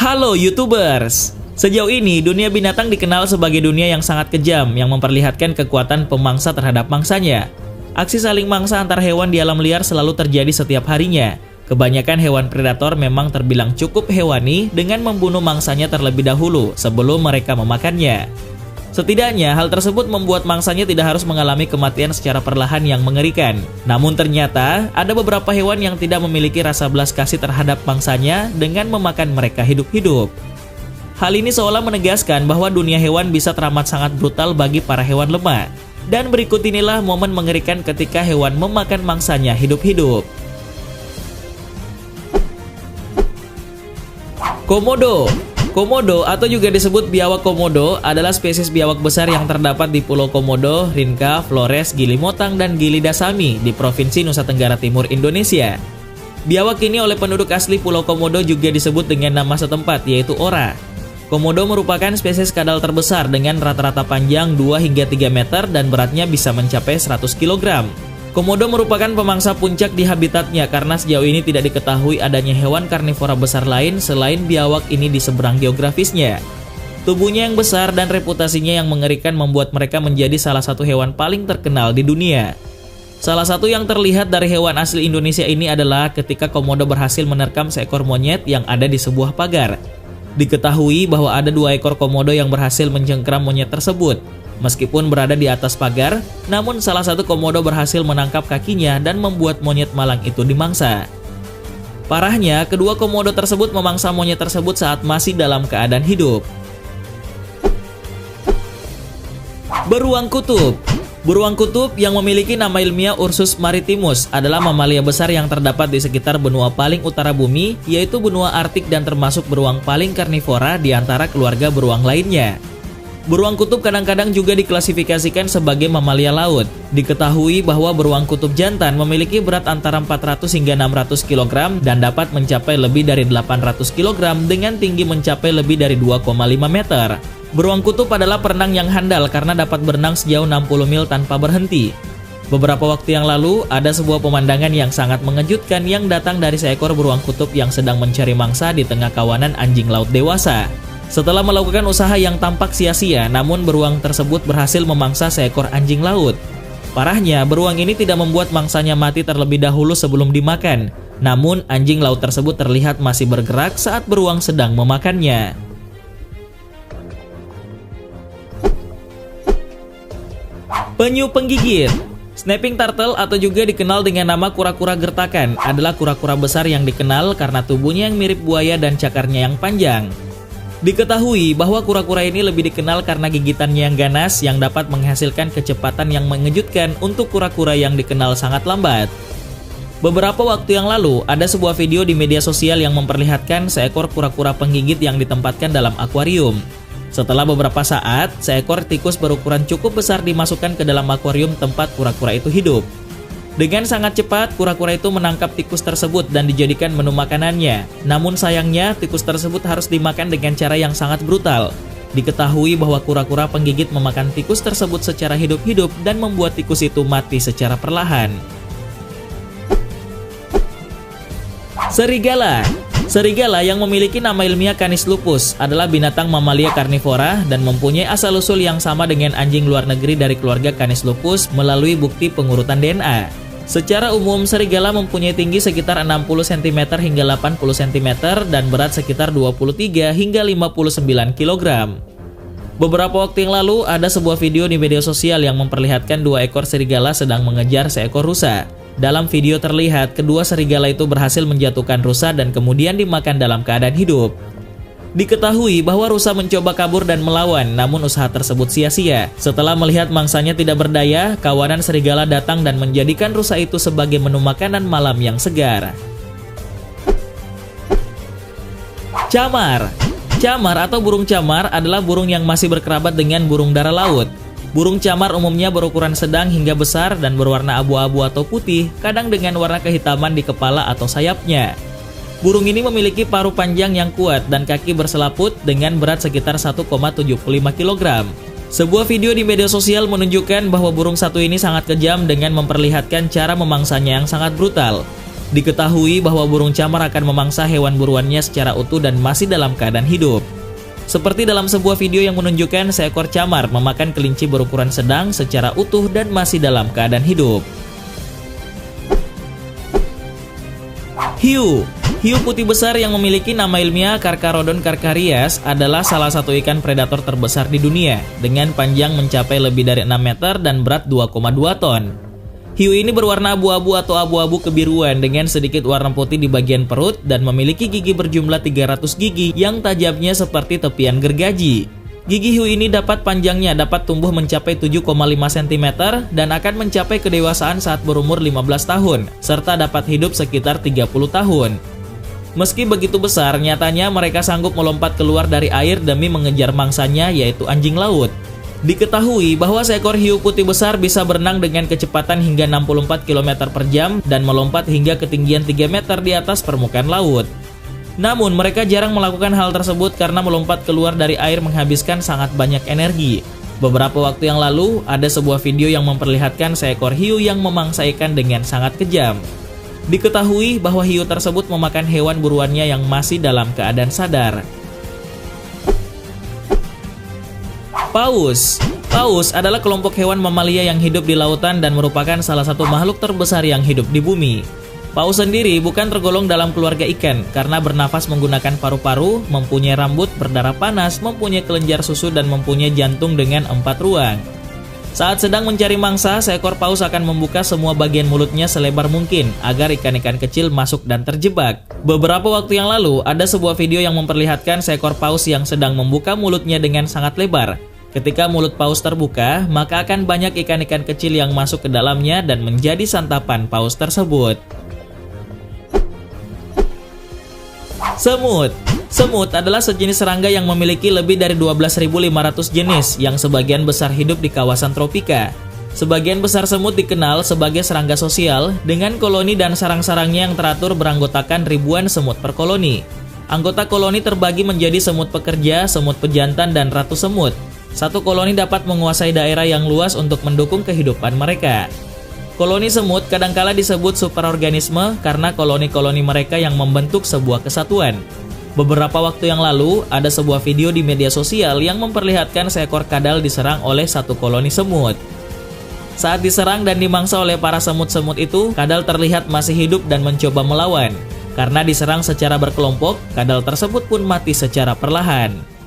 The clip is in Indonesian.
Halo YouTubers! Sejauh ini, dunia binatang dikenal sebagai dunia yang sangat kejam yang memperlihatkan kekuatan pemangsa terhadap mangsanya. Aksi saling mangsa antar hewan di alam liar selalu terjadi setiap harinya. Kebanyakan hewan predator memang terbilang cukup hewani dengan membunuh mangsanya terlebih dahulu sebelum mereka memakannya. Setidaknya, hal tersebut membuat mangsanya tidak harus mengalami kematian secara perlahan yang mengerikan. Namun ternyata, ada beberapa hewan yang tidak memiliki rasa belas kasih terhadap mangsanya dengan memakan mereka hidup-hidup. Hal ini seolah menegaskan bahwa dunia hewan bisa teramat sangat brutal bagi para hewan lemah. Dan berikut inilah momen mengerikan ketika hewan memakan mangsanya hidup-hidup. Komodo. Komodo atau juga disebut biawak komodo adalah spesies biawak besar yang terdapat di Pulau Komodo, Rinca, Flores, Gili Motang, dan Gili Dasami di Provinsi Nusa Tenggara Timur, Indonesia. Biawak ini oleh penduduk asli Pulau Komodo juga disebut dengan nama setempat, yaitu ora. Komodo merupakan spesies kadal terbesar dengan rata-rata panjang 2 hingga 3 meter dan beratnya bisa mencapai 100 kg. Komodo merupakan pemangsa puncak di habitatnya karena sejauh ini tidak diketahui adanya hewan karnivora besar lain selain biawak ini di seberang geografisnya. Tubuhnya yang besar dan reputasinya yang mengerikan membuat mereka menjadi salah satu hewan paling terkenal di dunia. Salah satu yang terlihat dari hewan asli Indonesia ini adalah ketika Komodo berhasil menerkam seekor monyet yang ada di sebuah pagar. Diketahui bahwa ada 2 ekor komodo yang berhasil mencengkram monyet tersebut. Meskipun berada di atas pagar, namun salah satu komodo berhasil menangkap kakinya dan membuat monyet malang itu dimangsa. Parahnya, kedua komodo tersebut memangsa monyet tersebut saat masih dalam keadaan hidup. Beruang kutub. Beruang kutub yang memiliki nama ilmiah Ursus maritimus adalah mamalia besar yang terdapat di sekitar benua paling utara bumi, yaitu benua Arktik dan termasuk beruang paling karnivora di antara keluarga beruang lainnya. Beruang kutub kadang-kadang juga diklasifikasikan sebagai mamalia laut. Diketahui bahwa beruang kutub jantan memiliki berat antara 400 hingga 600 kg dan dapat mencapai lebih dari 800 kg dengan tinggi mencapai lebih dari 2,5 meter. Beruang kutub adalah perenang yang handal karena dapat berenang sejauh 60 mil tanpa berhenti. Beberapa waktu yang lalu, ada sebuah pemandangan yang sangat mengejutkan yang datang dari seekor beruang kutub yang sedang mencari mangsa di tengah kawanan anjing laut dewasa. Setelah melakukan usaha yang tampak sia-sia, namun beruang tersebut berhasil memangsa seekor anjing laut. Parahnya, beruang ini tidak membuat mangsanya mati terlebih dahulu sebelum dimakan. Namun, anjing laut tersebut terlihat masih bergerak saat beruang sedang memakannya. Penyu penggigit. Snapping turtle atau juga dikenal dengan nama kura-kura gertakan adalah kura-kura besar yang dikenal karena tubuhnya yang mirip buaya dan cakarnya yang panjang. Diketahui bahwa kura-kura ini lebih dikenal karena gigitannya yang ganas yang dapat menghasilkan kecepatan yang mengejutkan untuk kura-kura yang dikenal sangat lambat. Beberapa waktu yang lalu, ada sebuah video di media sosial yang memperlihatkan seekor kura-kura penggigit yang ditempatkan dalam akuarium. Setelah beberapa saat, seekor tikus berukuran cukup besar dimasukkan ke dalam akuarium tempat kura-kura itu hidup. Dengan sangat cepat, kura-kura itu menangkap tikus tersebut dan dijadikan menu makanannya. Namun sayangnya, tikus tersebut harus dimakan dengan cara yang sangat brutal. Diketahui bahwa kura-kura penggigit memakan tikus tersebut secara hidup-hidup dan membuat tikus itu mati secara perlahan. Serigala. Serigala yang memiliki nama ilmiah Canis lupus adalah binatang mamalia karnivora dan mempunyai asal-usul yang sama dengan anjing luar negeri dari keluarga Canis lupus melalui bukti pengurutan DNA. Secara umum, serigala mempunyai tinggi sekitar 60 cm hingga 80 cm dan berat sekitar 23 hingga 59 kg. Beberapa waktu yang lalu, ada sebuah video di media sosial yang memperlihatkan 2 ekor serigala sedang mengejar seekor rusa. Dalam video terlihat, kedua serigala itu berhasil menjatuhkan rusa dan kemudian dimakan dalam keadaan hidup. Diketahui bahwa rusa mencoba kabur dan melawan, namun usaha tersebut sia-sia. Setelah melihat mangsanya tidak berdaya, kawanan serigala datang dan menjadikan rusa itu sebagai menu makanan malam yang segar. Camar. Camar atau burung camar adalah burung yang masih berkerabat dengan burung dara laut. Burung camar umumnya berukuran sedang hingga besar dan berwarna abu-abu atau putih, kadang dengan warna kehitaman di kepala atau sayapnya. Burung ini memiliki paruh panjang yang kuat dan kaki berselaput dengan berat sekitar 1,75 kg. Sebuah video di media sosial menunjukkan bahwa burung satu ini sangat kejam dengan memperlihatkan cara memangsanya yang sangat brutal. Diketahui bahwa burung camar akan memangsa hewan buruannya secara utuh dan masih dalam keadaan hidup. Seperti dalam sebuah video yang menunjukkan seekor camar memakan kelinci berukuran sedang secara utuh dan masih dalam keadaan hidup. Hiu. Hiu putih besar yang memiliki nama ilmiah Carcharodon carcharias adalah salah satu ikan predator terbesar di dunia, dengan panjang mencapai lebih dari 6 meter dan berat 2,2 ton. Hiu ini berwarna abu-abu atau abu-abu kebiruan dengan sedikit warna putih di bagian perut dan memiliki gigi berjumlah 300 gigi yang tajamnya seperti tepian gergaji. Gigi hiu ini panjangnya dapat tumbuh mencapai 7,5 cm dan akan mencapai kedewasaan saat berumur 15 tahun, serta dapat hidup sekitar 30 tahun. Meski begitu besar, nyatanya mereka sanggup melompat keluar dari air demi mengejar mangsanya, yaitu anjing laut. Diketahui bahwa seekor hiu putih besar bisa berenang dengan kecepatan hingga 64 km per jam dan melompat hingga ketinggian 3 meter di atas permukaan laut. Namun mereka jarang melakukan hal tersebut karena melompat keluar dari air menghabiskan sangat banyak energi. Beberapa waktu yang lalu, ada sebuah video yang memperlihatkan seekor hiu yang memangsa ikan dengan sangat kejam. Diketahui bahwa hiu tersebut memakan hewan buruannya yang masih dalam keadaan sadar. Paus. Paus adalah kelompok hewan mamalia yang hidup di lautan dan merupakan salah satu makhluk terbesar yang hidup di bumi. Paus sendiri bukan tergolong dalam keluarga ikan karena bernafas menggunakan paru-paru, mempunyai rambut, berdarah panas, mempunyai kelenjar susu, dan mempunyai jantung dengan 4 ruang. Saat sedang mencari mangsa, seekor paus akan membuka semua bagian mulutnya selebar mungkin agar ikan-ikan kecil masuk dan terjebak. Beberapa waktu yang lalu, ada sebuah video yang memperlihatkan seekor paus yang sedang membuka mulutnya dengan sangat lebar. Ketika mulut paus terbuka, maka akan banyak ikan-ikan kecil yang masuk ke dalamnya dan menjadi santapan paus tersebut. Semut. Semut adalah sejenis serangga yang memiliki lebih dari 12.500 jenis yang sebagian besar hidup di kawasan tropika. Sebagian besar semut dikenal sebagai serangga sosial dengan koloni dan sarang-sarangnya yang teratur beranggotakan ribuan semut per koloni. Anggota koloni terbagi menjadi semut pekerja, semut pejantan, dan ratu semut. Satu koloni dapat menguasai daerah yang luas untuk mendukung kehidupan mereka. Koloni semut kadangkala disebut superorganisme karena koloni-koloni mereka yang membentuk sebuah kesatuan. Beberapa waktu yang lalu, ada sebuah video di media sosial yang memperlihatkan seekor kadal diserang oleh satu koloni semut. Saat diserang dan dimangsa oleh para semut-semut itu, kadal terlihat masih hidup dan mencoba melawan. Karena diserang secara berkelompok, kadal tersebut pun mati secara perlahan.